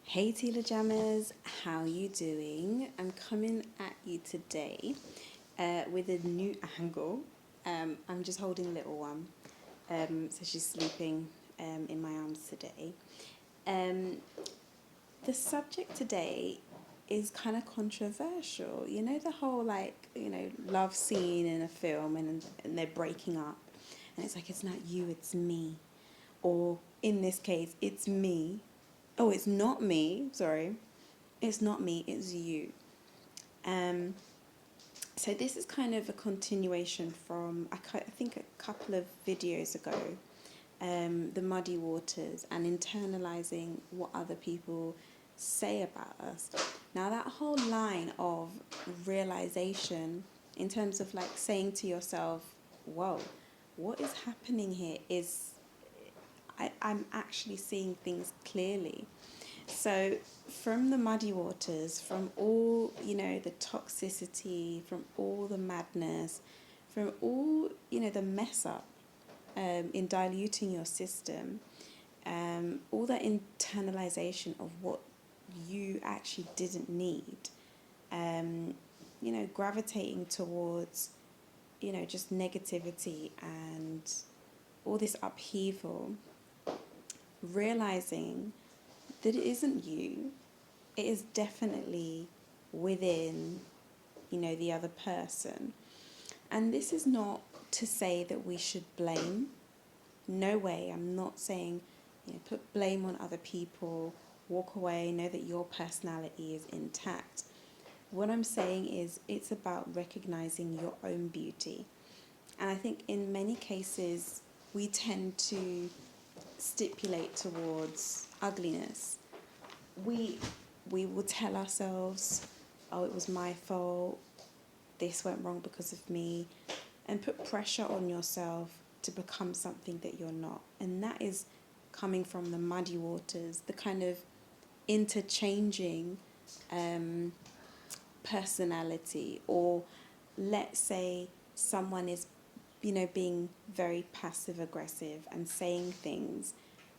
Hey Teela Jammers, how you doing? I'm coming at you today with a new angle. I'm just holding little one, so she's sleeping in my arms today. Um, the subject today is kind of controversial. You know the whole love scene in a film and they're breaking up, and it's like it's not you, it's me, or in this case, it's me. Oh, it's not me. Sorry, it's not me. It's you. Um, so this is kind of a continuation from I think a couple of videos ago, the muddy waters and internalizing what other people say about us. Now that whole line of realization, in terms of like saying to yourself, "Whoa, what is happening here?" is I'm actually seeing things clearly. So, from the muddy waters, from all, the toxicity, from all the madness, from all, the mess up in diluting your system, all that internalization of what you actually didn't need, gravitating towards, just negativity and all this upheaval, realizing that it isn't you, it is definitely within, the other person. And this is not to say that we should blame. No way. I'm not saying, put blame on other people, walk away, know that your personality is intact. What I'm saying is it's about recognizing your own beauty. And I think in many cases, we tend to stipulate towards ugliness. We will tell ourselves, oh, it was my fault, this went wrong because of me, and put pressure on yourself to become something that you're not. And that is coming from the muddy waters, the kind of interchanging personality, or let's say someone is, being very passive aggressive and saying things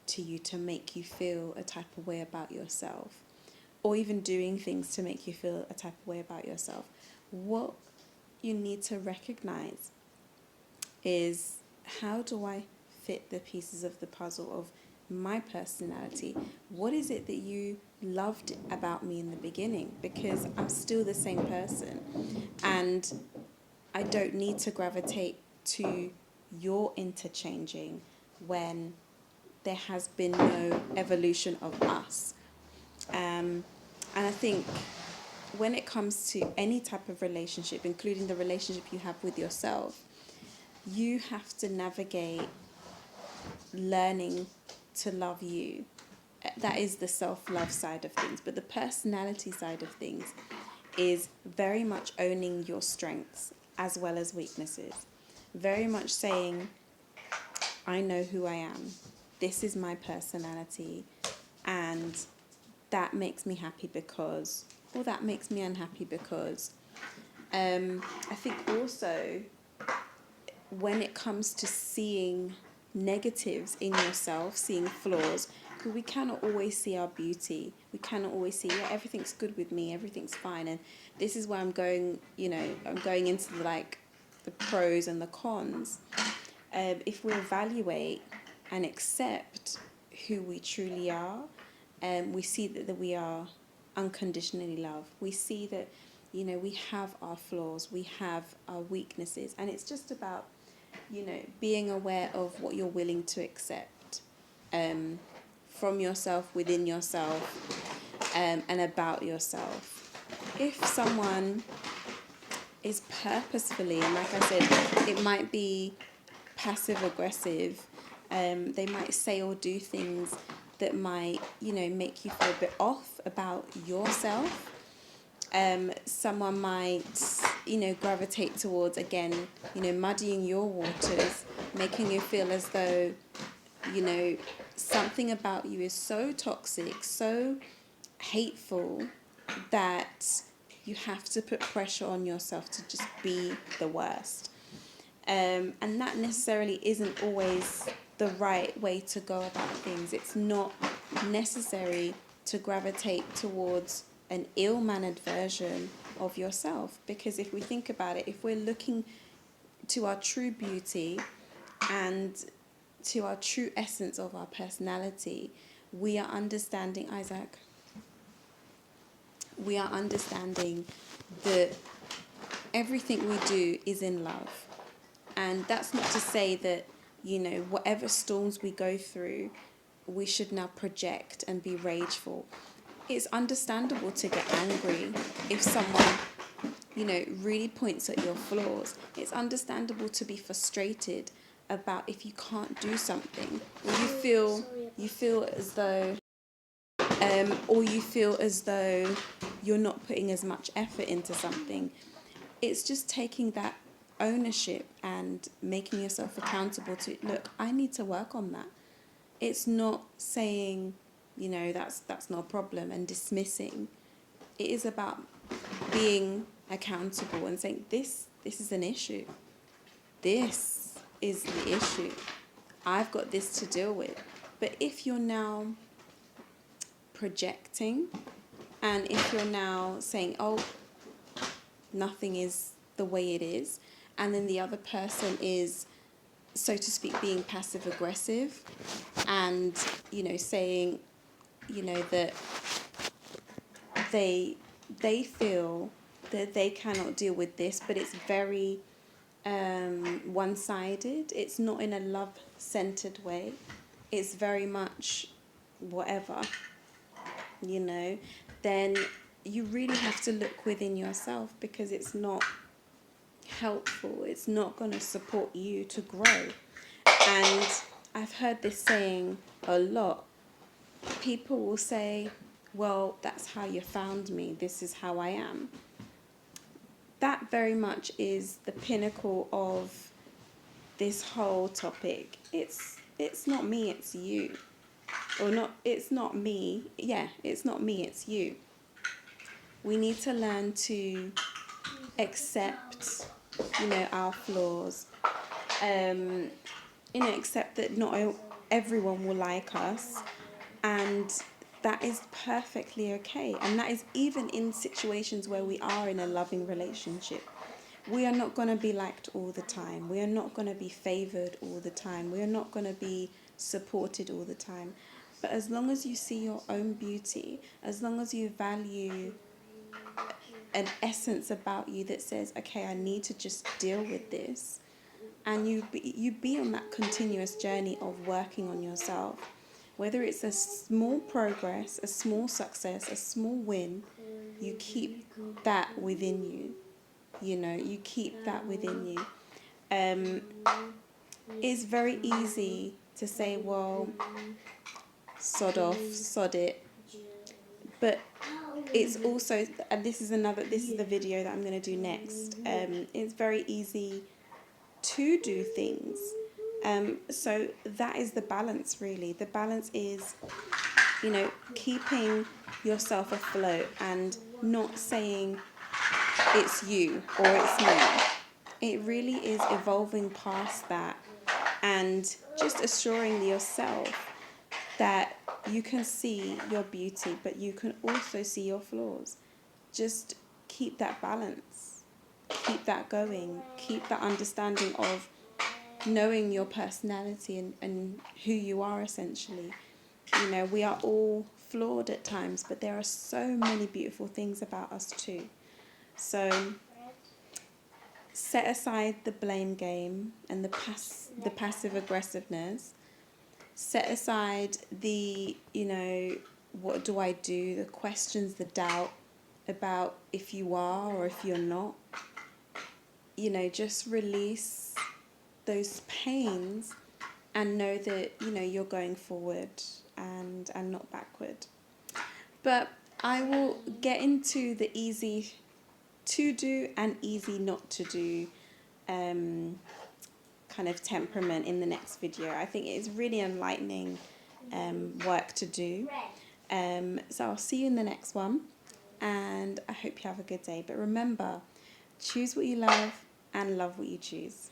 to you to make you feel a type of way about yourself, or even doing things to make you feel a type of way about yourself. What you need to recognize is, how do I fit the pieces of the puzzle of my personality? What is it that you loved about me in the beginning? Because I'm still the same person, and I don't need to gravitate to your interchanging when there has been no evolution of us. And I think when it comes to any type of relationship, including the relationship you have with yourself, you have to navigate learning to love you. That is the self-love side of things. But the personality side of things is very much owning your strengths as well as weaknesses. Very much saying, I know who I am. This is my personality. And that makes me happy because, or that makes me unhappy because. I think also when it comes to seeing negatives in yourself, seeing flaws, because we cannot always see our beauty. We cannot always see, yeah, everything's good with me, everything's fine. And this is where I'm going, I'm going into the pros and the cons. If we evaluate and accept who we truly are, we see that we are unconditionally loved. We see that, we have our flaws, we have our weaknesses, and it's just about, being aware of what you're willing to accept from yourself, within yourself, and about yourself. If someone is purposefully, and like I said, it might be passive aggressive, they might say or do things that might, make you feel a bit off about yourself. Someone might, gravitate towards, again, muddying your waters, making you feel as though, something about you is so toxic, so hateful, that you have to put pressure on yourself to just be the worst. And that necessarily isn't always the right way to go about things. It's not necessary to gravitate towards an ill-mannered version of yourself. Because if we think about it, if we're looking to our true beauty and to our true essence of our personality, we are understanding, Isaac, we are understanding that everything we do is in love. And that's not to say that, whatever storms we go through, we should now project and be rageful. It's understandable to get angry if someone, really points at your flaws. It's understandable to be frustrated about if you can't do something, or you feel as though you're not putting as much effort into something. It's just taking that ownership and making yourself accountable to, look, I need to work on that. It's not saying, that's not a problem and dismissing. It is about being accountable and saying, this is an issue. This is the issue. I've got this to deal with. But if you're now projecting, and if you're now saying, oh, nothing is the way it is, and then the other person is, so to speak, being passive aggressive and, saying, that they feel that they cannot deal with this, but it's very one-sided. It's not in a love-centered way. It's very much whatever, then you really have to look within yourself, because it's not helpful. It's not going to support you to grow. And I've heard this saying a lot. People will say, well, that's how you found me. This is how I am. That very much is the pinnacle of this whole topic. It's not me, it's you. Or not, it's not me. Yeah, it's not me, it's you. We need to learn to accept, our flaws. Accept that not everyone will like us, and that is perfectly okay. And that is even in situations where we are in a loving relationship. We are not going to be liked all the time. We are not going to be favored all the time. We are not going to be supported all the time. But as long as you see your own beauty, as long as you value an essence about you that says, okay, I need to just deal with this, and you be on that continuous journey of working on yourself, whether it's a small progress, a small success, a small win, you keep that within you. You keep that within you. It's very easy to say, well, sod off, sod it. But it's also, and this is the video that I'm going to do next. It's very easy to do things. So that is the balance, really. The balance is, keeping yourself afloat and not saying it's you or it's me. It really is evolving past that and just assuring yourself that you can see your beauty, but you can also see your flaws. Just keep that balance. Keep that going. Keep that understanding of knowing your personality and who you are, essentially. We are all flawed at times, but there are so many beautiful things about us too. So set aside the blame game and the passive aggressiveness. Set aside the, what do I do? The questions, the doubt about if you are or if you're not. Just release those pains and know that, you're going forward and not backward. But I will get into the easy to do and easy not to do kind of temperament in the next video. I think it is really enlightening work to do. So I'll see you in the next one, and I hope you have a good day. But remember, choose what you love and love what you choose.